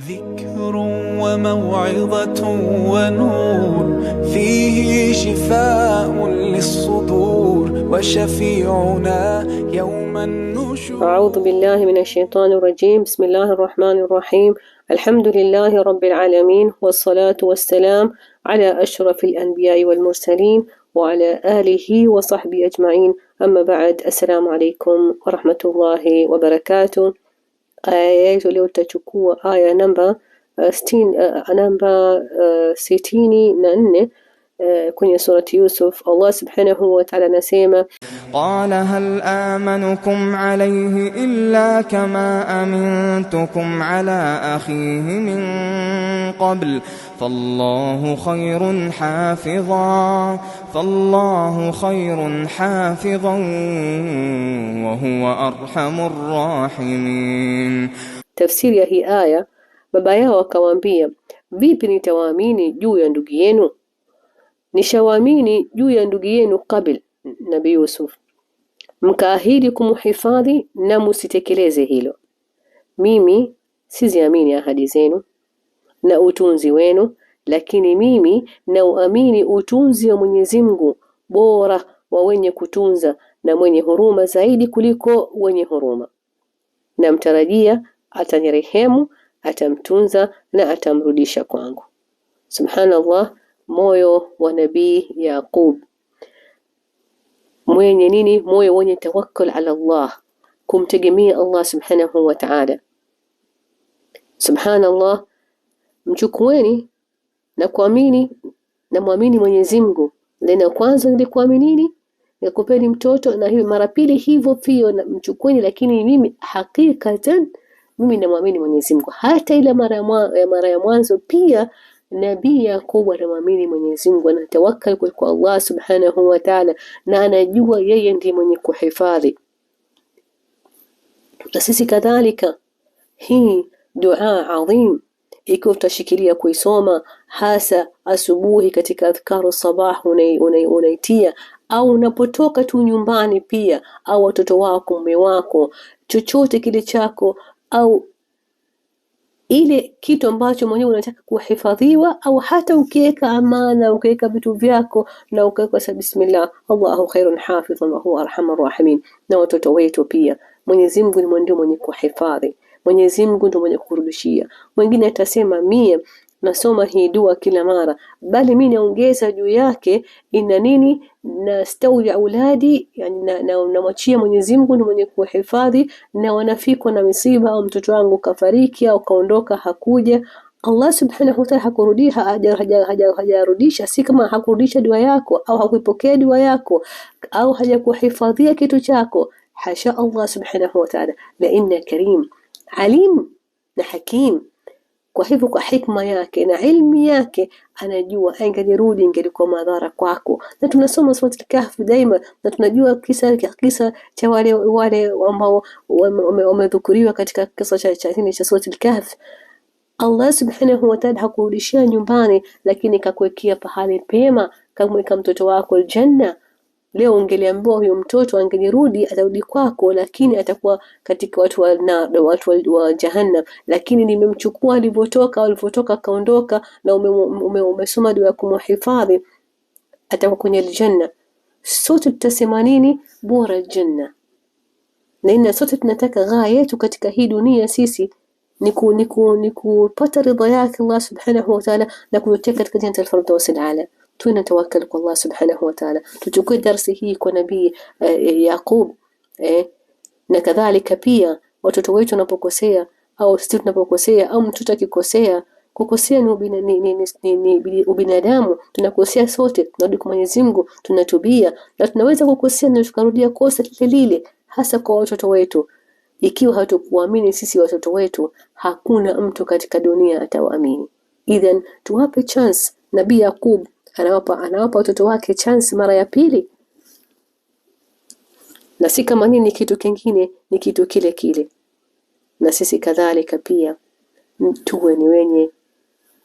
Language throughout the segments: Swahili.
ذكر وموعظة ونور فيه شفاء للصدور وشفيعنا يوم النشور. أعوذ بالله من الشيطان الرجيم. بسم الله الرحمن الرحيم. الحمد لله رب العالمين، والصلاة والسلام على أشرف الأنبياء والمرسلين وعلى آله وصحبه أجمعين. أما بعد، السلام عليكم ورحمة الله وبركاته. aya yetu leo tutachukua aya namba 64 kwenye surati Yusuf. Allah subhanahu wa ta'ala anasema, qala hal amanukum alayhi illa kama amintukum ala akhihi min qabl fallahu khayrun hafidhan wa huwa arhamur rahimin. Tafsiri ya hii aya, baba yao akawaambia, vipi nitawaamini juu ya ndugu yenu? Nishawaamini juu ya ndugu yenu kabla, Nabii Yusuf, mkaahidi kumhifadhi na musitekeleze hilo. Mimi siziamini ahadi zenu na utunzi wenu, lakini mimi nauamini utunzi wa Mwenyezi Mungu, bora wa wenye kutunza na mwenye huruma zaidi kuliko wenye huruma. Na mtarajia atanirehemu, atamtunza na atamrudisha kwangu. Subhanallah. Moyo wa Nabii Yaqub mwenye nini? Moyo wenye tawakkul ala Allah, kumtegemea Allah subhanahu wa ta'ala. Subhanallah. Mchukueni na kuamini na muamini Mwenyezi Mungu. Lena kwanza nilikuaminini nikupeni mtoto, na hiyo mara pili hivyo pia mchukueni, lakini mimi hakikatan mimi namwamini Mwenyezi Mungu. Hata ile mara ya mwanzo pia Nabii Yaqub anamwamini Mwenyezi Mungu, anatawakkal kwa Allah subhanahu wa ta'ala, na anajua yeye ndiye mwenye kuhifadhi. Na sisi kadhalika, hii dua adhim ikiwa tutashikilia kuisoma hasa asubuhi katika adhkaru sabah unaitia, au unapotoka tu nyumbani pia, au watoto wako, mume wako, chochote kile chako, au ile kitu ambacho mwenyewe unataka kuhifadhiwa, au hata ukiweka amana, ukiweka vitu vyako na ukaweka bismillah, Allahu khairun hafidhan wa huwa arhamur rahimin. Na watoto wetu pia, Mwenyezi Mungu ni ndio mwenye kuhifadhi, Mwenyezi Mungu ndio mwenye kurudishia. Mwingine atasema mie nasoma hii dua kila mara, bali mimi naongeza juu yake ina nini, na stawi auladi, yani namwachia Mwenyezi Mungu ndio mwenye kuhifadhi, na wanafikwa na misiba, au mtoto wangu kafariki au kaondoka hakuja, Allah subhanahu wa ta'ala hakurudisha, hajarudisha. Si kama hakurudisha dua yako au hakuipokea dua yako au hajakuhifadhia kitu chako, hasha Allah subhanahu wa ta'ala, la inna karim alim na hakim. Kwa hivyo kwa hikma yake na ilmu yake anajua angerudi ingelikuwa madhara kwako. Na tunasoma sura al-Kahf daima, na tunajua kisa cha wale ambao wamedhukuriwa katika kisa cha sura al-Kahf. Allah subhanahu wa ta'ala hakurudishia nyumbani, lakini kakuwekea pahali pema, kamweka mtoto wako aljanna. Leo ungeliambiwa huyo mtoto angerudi, atarudi kwako, lakini atakuwa katika watu wa jahannam. Lakini nimemchukua alipotoka kaondoka, na umesoma dua ya kumhifadhi, atakuwa kwenye aljanna. Sote tutasema nini? Bora aljanna. Na sote tunataka ghaya yetu katika hii dunia sisi ni kupata ridha yake Allah subhanahu wa ta'ala, na kutoka katika jannatul al-firdaus al-aala. Tunatawakkal kwa Allah subhanahu wa ta'ala. Tuchukue darsi hii kwa Nabii Yaqub. Na kadhalika pia watoto wetu wanapokosea, au sisi tunapokosea, au mtoto akikosea, kukosea ni ubinadamu. Tunakosea sote, tunarudi kwa Mwenyezi Mungu, tunatubia, na tunaweza kukosea na tukarudia kosa lile, hasa kwa watoto wetu. Ikiwa hatukuamini sisi watoto wetu, hakuna mtu katika dunia atawaamini. Idhan tuwape chance. Nabii Yaqub anawapa watoto wake chance mara ya pili, na si kama nini kitu kingine, ni kitu kile kile. Na sisi kadhalika pia tuwe ni wenye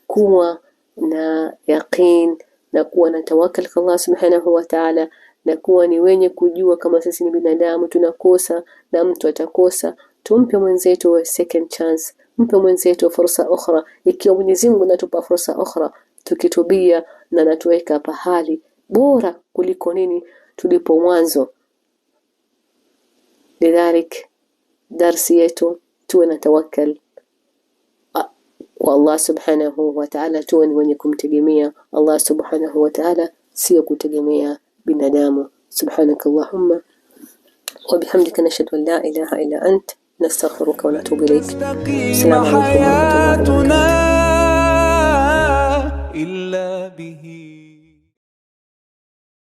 kuwa na yaqeen na kuwa na tawakkal kwa Allah subhanahu wa ta'ala, na kuwa ni wenye kujua kama sisi ni binadamu tunakosa, na mtu atakosa, tumpe mwenzetu second chance, mpe mwenzetu fursa ukhra. Ikiwa Mwenyezi Mungu anatupa fursa ukhra, tukitubia na natuweka pahali bora kuliko nini tulipo mwanzo. Lidhalik darsi yetu tuwe na tawakkal kwa Allah subhanahu wa ta'ala, tuwe ni wenye kumtegemea Allah subhanahu wa ta'ala, sio kutegemea binadamu. Subhanakallahumma wa bihamdika nashhadu an la ilaha illa ant nastaghfiruka wa natubu ilayk. Assalamu alaykum wa rahmatullahi wa barakatuh. إلا به